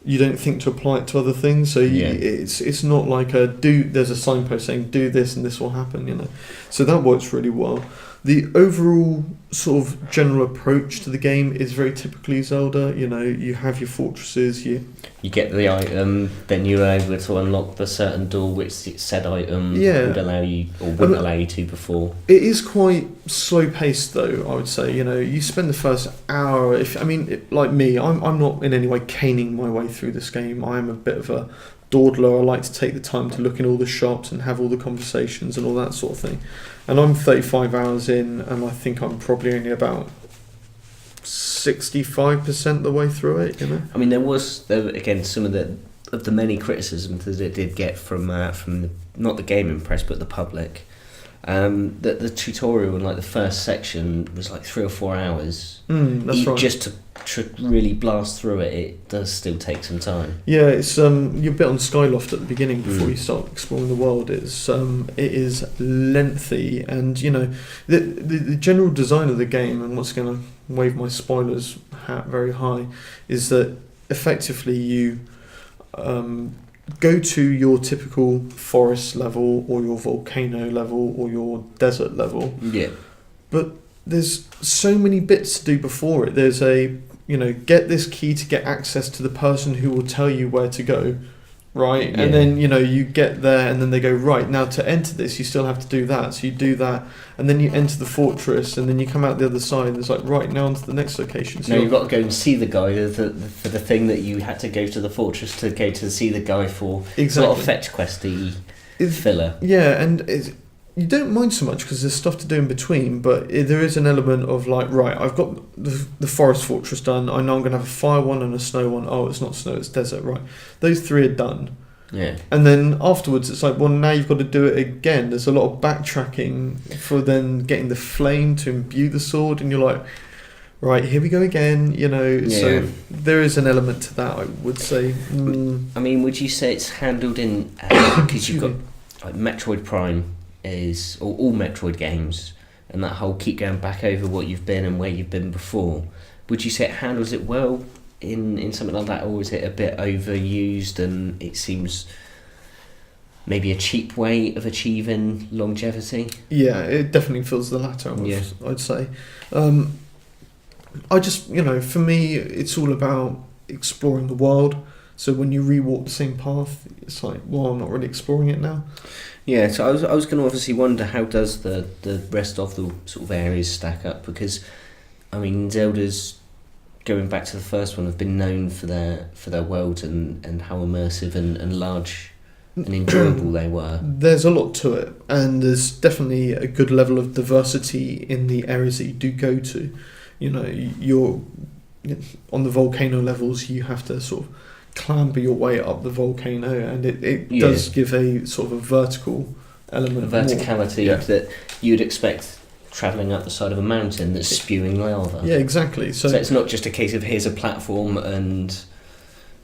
you don't think to apply it to other things. So it's not like there's a signpost saying do this and this will happen, you know. So that works really well. The overall sort of general approach to the game is very typically Zelda. You know, you have your fortresses, you get the item, then you're able to unlock the certain door which said item would allow you or wouldn't allow you to before. It is quite slow paced though, I would say. You know, you spend the first hour. Like me, I'm not in any way caning my way through this game. I am a bit of a dawdler. I like to take the time to look in all the shops and have all the conversations and all that sort of thing. And I'm 35 hours in, and I think I'm probably only about 65% the way through it. You know, I mean, there again some of the many criticisms that it did get from not the gaming press but the public. That the tutorial in like the first section was like 3 or 4 hours. That's right. Just to really blast through it, it does still take some time. Yeah, it's you're a bit on Skyloft at the beginning before you start exploring the world. It is lengthy, and you know the general design of the game, and what's going to wave my spoilers hat very high, is that effectively you go to your typical forest level or your volcano level or your desert level. Yeah. But there's so many bits to do before it. There's get this key to get access to the person who will tell you where to go, right? Yeah. And then, you get there and then they go, right, now to enter this, you still have to do that. So you do that and then you enter the fortress and then you come out the other side and it's like, right, now onto the next location. So you've got to go and see the guy for the thing that you had to go to the fortress to go to see the guy for. Exactly. It's a lot of fetch questy filler. Yeah, and you don't mind so much because there's stuff to do in between, but there is an element of like, right, I've got the forest fortress done, I know I'm going to have a fire one and a snow one. Oh, it's not snow, it's desert, right. Those three are done. Yeah. And then afterwards it's like, well, now you've got to do it again. There's a lot of backtracking for then getting the flame to imbue the sword, and you're like, right, here we go again, So there is an element to that, I would say. I mean, would you say it's handled in, because you've got like Metroid Prime is, or all Metroid games, and that whole keep going back over what you've been and where you've been before, would you say it handles it well in something like that, or is it a bit overused and it seems maybe a cheap way of achieving longevity? Yeah, it definitely feels the latter, I'd say. I just, for me, it's all about exploring the world. So when you re-walk the same path, it's like, well, I'm not really exploring it now. Yeah, so I was going to obviously wonder, how does the rest of the sort of areas stack up? Because, I mean, Zelda's, going back to the first one, have been known for their worlds and how immersive and large and enjoyable they were. There's a lot to it, and there's definitely a good level of diversity in the areas that you do go to. You're on the volcano levels, you have to sort of clamber your way up the volcano, and it does give a sort of a vertical element, a verticality that you'd expect travelling up the side of a mountain that's spewing lava. Yeah, exactly. So it's not just a case of here's a platform and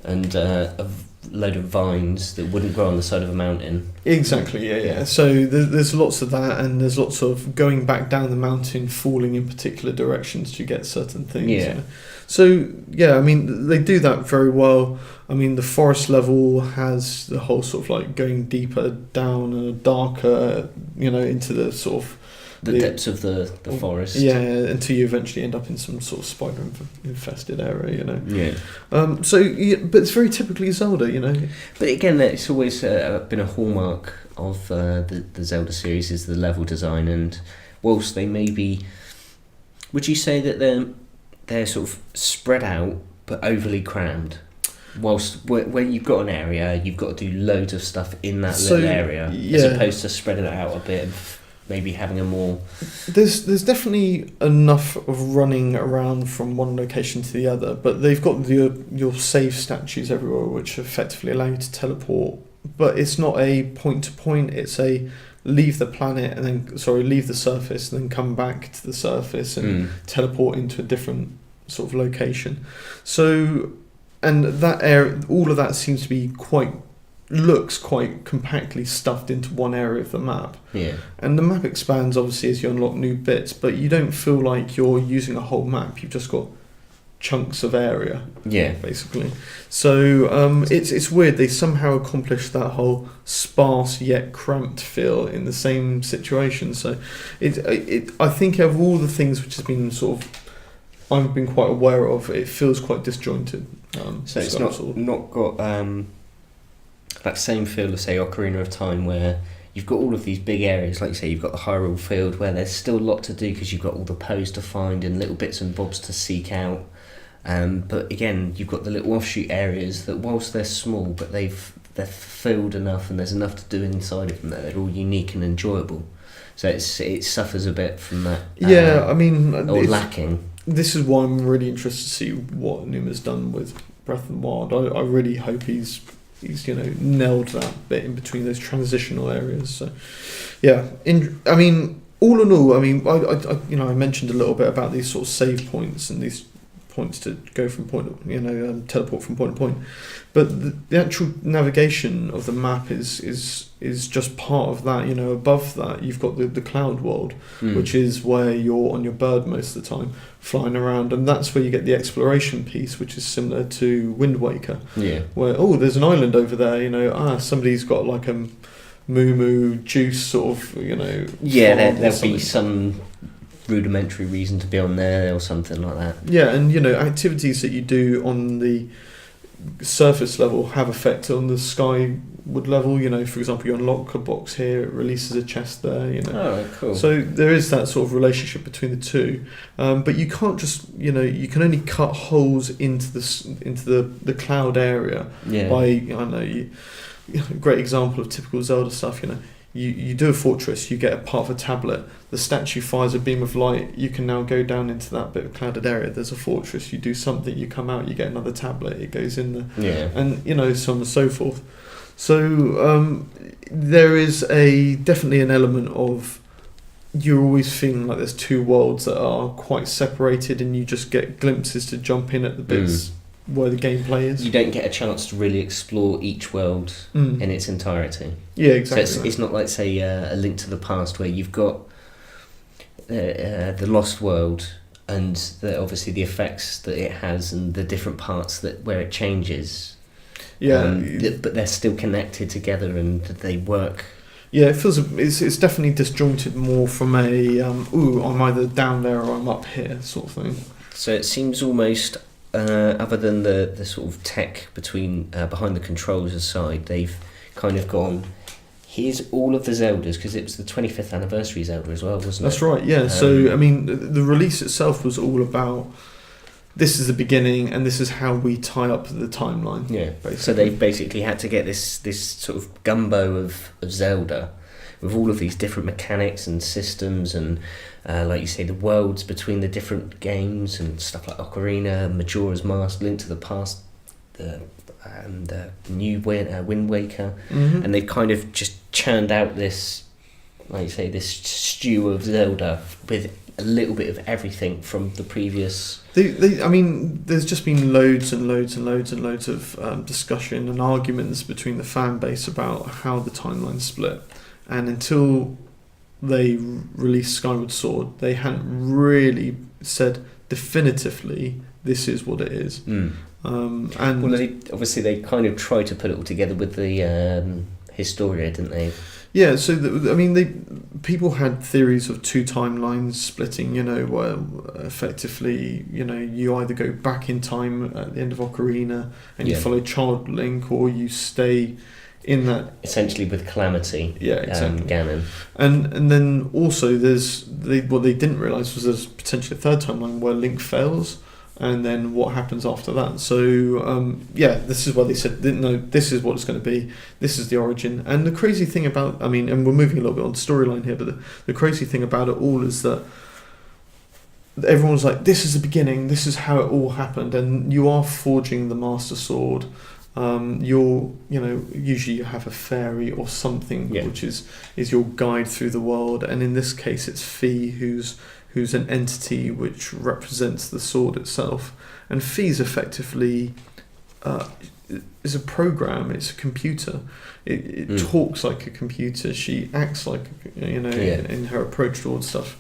a load of vines that wouldn't grow on the side of a mountain. Exactly, yeah. So there's lots of that, and there's lots of going back down the mountain, falling in particular directions to get certain things. Yeah. So, I mean, they do that very well. I mean, the forest level has the whole sort of like going deeper down and darker, into the sort of the depths of the forest. Yeah, until you eventually end up in some sort of spider-infested area, Yeah. But it's very typically Zelda, But again, it's always been a hallmark of the Zelda series is the level design, and whilst they may be, would you say that they're sort of spread out but overly crammed? Whilst when you've got an area, you've got to do loads of stuff in that little area, as opposed to spreading it out a bit. maybe having a more... There's definitely enough of running around from one location to the other, but they've got your save statues everywhere, which effectively allow you to teleport. But it's not a point to point; it's a leave the planet and then leave the surface and then come back to the surface and teleport into a different sort of location. So, and that area, all of that seems to be looks quite compactly stuffed into one area of the map. Yeah. And the map expands obviously as you unlock new bits, but you don't feel like you're using a whole map. You've just got chunks of area. Yeah. Basically. So it's weird. They somehow accomplished that whole sparse yet cramped feel in the same situation. So I think of all the things which has been I've been quite aware of, it feels quite disjointed. So it's not got that same feel of, say, Ocarina of Time, where you've got all of these big areas, like you say, you've got the Hyrule Field, where there's still a lot to do because you've got all the Poes to find and little bits and bobs to seek out. But again, you've got the little offshoot areas that, whilst they're small, but they're filled enough and there's enough to do inside of them that they're all unique and enjoyable. So it suffers a bit from that. Or lacking. This is why I'm really interested to see what Numa's done with Breath of the Wild. I really hope he's nailed that bit in between those transitional areas. So, yeah. All in all, I mentioned a little bit about these sort of save points and these points to go from teleport from point to point. But the actual navigation of the map is just part of that. Above that, you've got the cloud world, which is where you're on your bird most of the time, flying around, and that's where you get the exploration piece, which is similar to Wind Waker. Yeah. Where there's an island over there. Somebody's got like a moo juice sort of. Yeah, there'll be some rudimentary reason to be on there or something like that. Yeah, and activities that you do on the surface level have effect on the skyward level. For example, you unlock a box here, it releases a chest there. Oh, cool. So there is that sort of relationship between the two, but you can't just you can only cut holes into the cloud area by a great example of typical Zelda stuff. You do a fortress, you get a part of a tablet, the statue fires a beam of light, you can now go down into that bit of clouded area, there's a fortress, you do something, you come out, you get another tablet, it goes in there. Yeah. And, so on and so forth. So there is definitely an element of you're always feeling like there's two worlds that are quite separated and you just get glimpses to jump in at the bits where the gameplay is. You don't get a chance to really explore each world in its entirety. Yeah, exactly. So it's not like, say, A Link to the Past, where you've got the Lost World and obviously the effects that it has and the different parts where it changes. Yeah, but they're still connected together and they work. Yeah, it feels it's definitely disjointed more from I'm either down there or I'm up here sort of thing. So it seems almost. Other than the sort of tech behind the controls aside, they've kind of gone, here's all of the Zeldas, because it was the 25th anniversary Zelda as well, wasn't it? That's right, yeah. So, the release itself was all about, this is the beginning and this is how we tie up the timeline. Yeah, basically. So they've basically had to get this sort of gumbo of Zelda, with all of these different mechanics and systems and like you say, the worlds between the different games and stuff like Ocarina, Majora's Mask, Link to the Past, and the new Wind Waker, and they've kind of just churned out this, like you say, this stew of Zelda with a little bit of everything from the previous. There's just been loads and loads and loads and loads of discussion and arguments between the fan base about how the timeline split, and until they released Skyward Sword, they hadn't really said definitively this is what it is. And they kind of tried to put it all together with the Historia, didn't they? Yeah, so people had theories of two timelines splitting, where effectively, you either go back in time at the end of Ocarina and you follow Child Link, or you stay in that, essentially with Calamity, exactly. Ganon, and then also what they didn't realise was there's potentially a third timeline where Link fails, and then what happens after that. So this is why they said, no, this is what it's going to be. This is the origin. And the crazy thing about, and we're moving a little bit on storyline here, but the crazy thing about it all is that everyone's like, this is the beginning, this is how it all happened, and you are forging the Master Sword. Usually you have a fairy or something which is your guide through the world, and in this case it's Fee, who's an entity which represents the sword itself. And Fee's effectively is a program, it's a computer. It talks like a computer, she acts like in her approach towards stuff.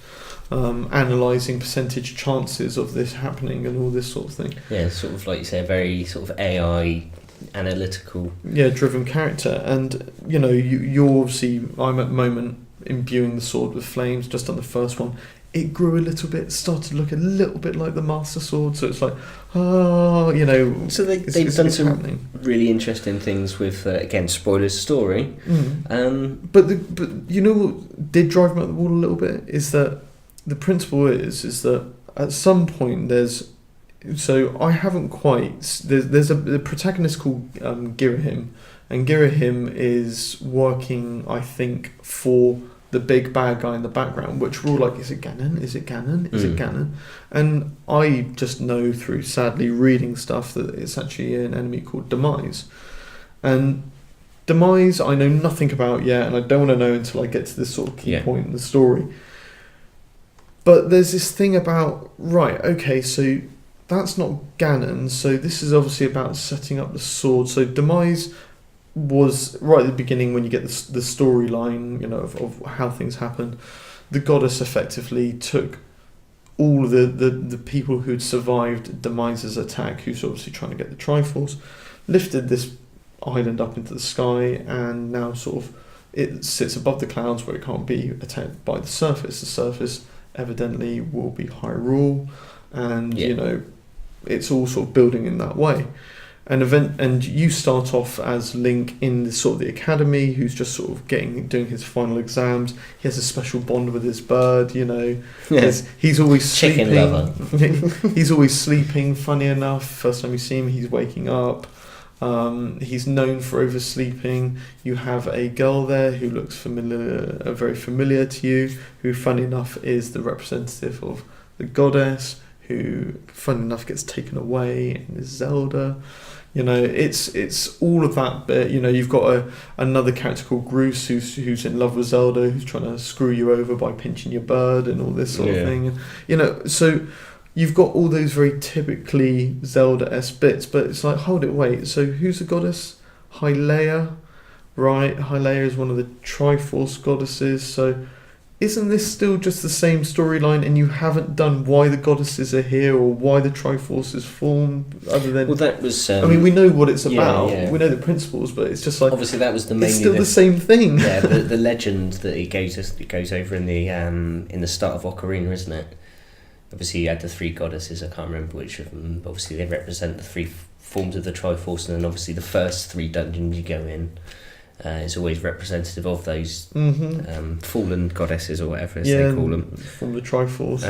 Analysing percentage chances of this happening and all this sort of thing. Yeah, sort of like you say, a very sort of AI analytical. Yeah, driven character. And, you're obviously, I'm at the moment imbuing the sword with flames, just on the first one. It grew a little bit, started to look a little bit like the Master Sword, so it's like, So they've done some happening. Really interesting things with, again, spoilers story. But you know what did drive me up the wall a little bit is that the principle is that at some point I haven't quite, there's a protagonist called Girahim, and Girahim is working, I think, for the big bad guy in the background, which we're all like, is it Ganon? Is it Ganon? Is it Ganon? And I just know through, sadly, reading stuff that it's actually an enemy called Demise. And Demise I know nothing about yet, and I don't want to know until I get to this sort of key point in the story. But there's this thing about, right, okay, so that's not Ganon, so this is obviously about setting up the sword. So Demise was, right at the beginning when you get the storyline, of how things happen, the goddess effectively took all the people who'd survived Demise's attack, who's obviously trying to get the Triforce, lifted this island up into the sky, and now sort of it sits above the clouds where it can't be attacked by the surface. The surface evidently will be Hyrule, and it's all sort of building in that way. And you start off as Link in the sort of the academy, who's just sort of doing his final exams. He has a special bond with his bird, he's always sleeping. Chicken lover. He's always sleeping, funny enough. First time you see him, he's waking up. He's known for oversleeping. You have a girl there who looks very familiar to you, who, funny enough, is the representative of the goddess, who, funny enough, gets taken away and is Zelda. It's all of that bit. You've got another character called Groose who's in love with Zelda, who's trying to screw you over by pinching your bird and all this sort of thing. So you've got all those very typically Zelda-esque bits, but it's like, wait, so who's the goddess? Hylia, right? Hylia is one of the Triforce goddesses, so isn't this still just the same storyline, and you haven't done why the goddesses are here or why the Triforce is formed, other than... Well, that was... we know what it's about, we know the principles, but it's just like... Obviously, that was it's still the same thing. Yeah, the legend that it goes over in the start of Ocarina, isn't it? Obviously, you had the three goddesses. I can't remember which of them. But obviously, they represent the three forms of the Triforce, and then obviously the first three dungeons you go in is always representative of those fallen goddesses or whatever as they call them from the Triforce.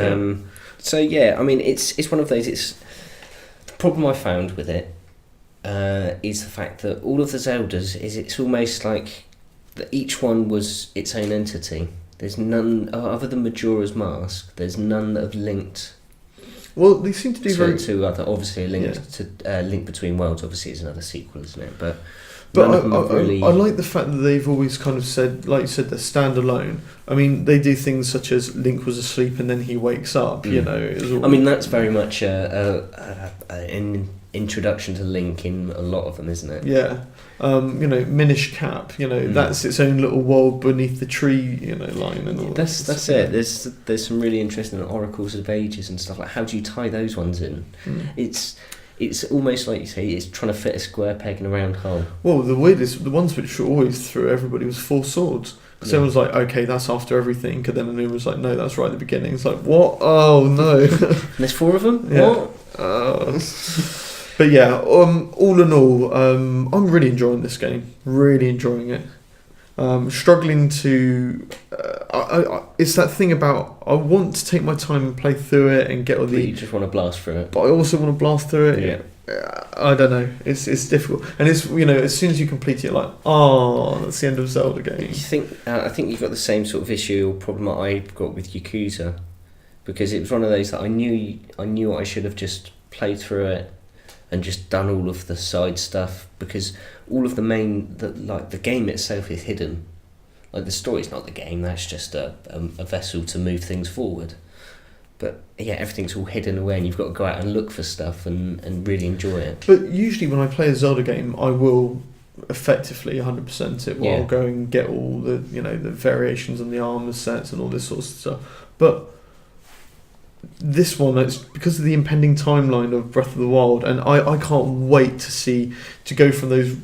So it's one of those. It's the problem I found with it is the fact that all of the Zeldas it's almost like that each one was its own entity. There's none, other than Majora's Mask, there's none that have linked. Well, they seem to do to other, obviously, Link Between Worlds, obviously, is another sequel, isn't it? But I like the fact that they've always kind of said, like you said, they're standalone. They do things such as Link was asleep and then he wakes up, that's very much an introduction to Link in a lot of them, isn't it? Yeah. Minish Cap, that's its own little world beneath the tree, line and all that. That's it. There's some really interesting oracles of ages and stuff like. How do you tie those ones in? It's almost like you say, it's trying to fit a square peg in a round hole. Well, the ones which always threw everybody was Four Swords. Because everyone's like, okay, that's after everything, and then anyone was like, no, that's right at the beginning. It's like, what? Oh no. There's four of them. Yeah. What? But yeah, all in all, I'm really enjoying this game. Really enjoying it. Struggling to. It's that thing about I want to take my time and play through it and get all But you just want to blast through it. but I also want to blast through it. Yeah. I don't know. It's difficult, and it's as soon as you complete it, you're like, oh, that's the end of Zelda game. You think? I think you've got the same sort of issue or problem that I've got with Yakuza, because it was one of those that I knew I should have just played through it and just done all of the side stuff, because all of the game itself is hidden. Like, the story's not the game, that's just a vessel to move things forward. But yeah, everything's all hidden away and you've got to go out and look for stuff and really enjoy it. But usually when I play a Zelda game, I will effectively 100% it while going and get all the the variations on the armor sets and all this sort of stuff. But this one, it's because of the impending timeline of Breath of the Wild, and I can't wait to go from those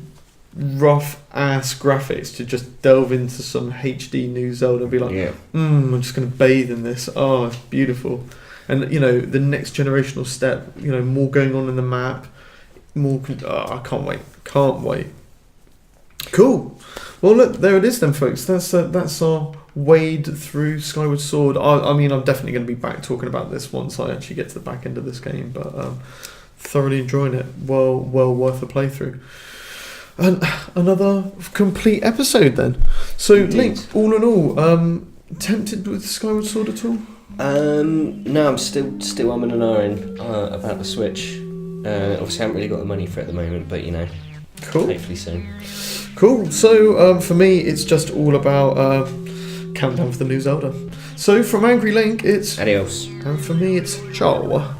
rough ass graphics to just delve into some HD new Zelda and be like, I'm just going to bathe in this. Oh, it's beautiful. And the next generational step, more going on in the map, more. I can't wait. Cool. Well, look, there it is then, folks. That's our wade through Skyward Sword. I mean, I'm definitely going to be back talking about this once I actually get to the back end of this game, but thoroughly enjoying it. Well worth a playthrough. And another complete episode then. So, Indeed. Link, all in all, tempted with Skyward Sword at all? No, I'm still umming and ahhing about the Switch. Obviously, I haven't really got the money for it at the moment, but Cool. hopefully soon. Cool. So, for me, it's just all about countdown for the new Zelda. So, from Angry Link, it's Adios. and for me, it's ciao.